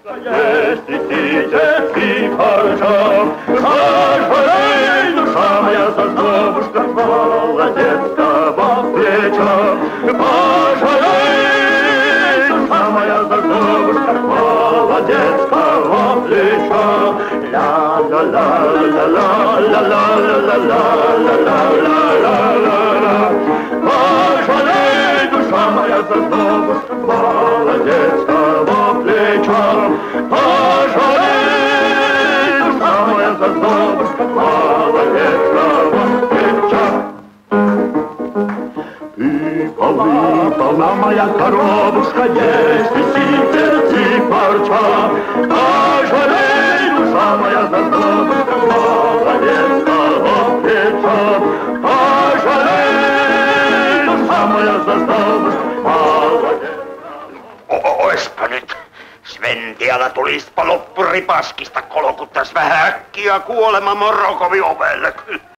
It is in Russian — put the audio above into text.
Есть и сидит и харча, пожалей, душа моя, заздобушка, молодецкого плеча. Пожалей, душа моя, заздобушка, молодецкого плеча. Ла-ла-ла-ла-ла-ла-ла-ла-ла-ла-ла-ла-ла. Пожалей, душа моя, заздобушка, молодецкого плеча. Пожалей, душа моя, заздобушка, молодецкого плеча. Ты полна моя коробушка, есть и ситец и парча. Пожалей, душа моя, заздобушка, молодецкого плеча. Pожалей, душа моя, заздобушка, молодецкого. Oispa nyt. Sven tiellä tulispa loppuripaskista kolkuttas vähän äkkiä kuolema Morokovi ovelle.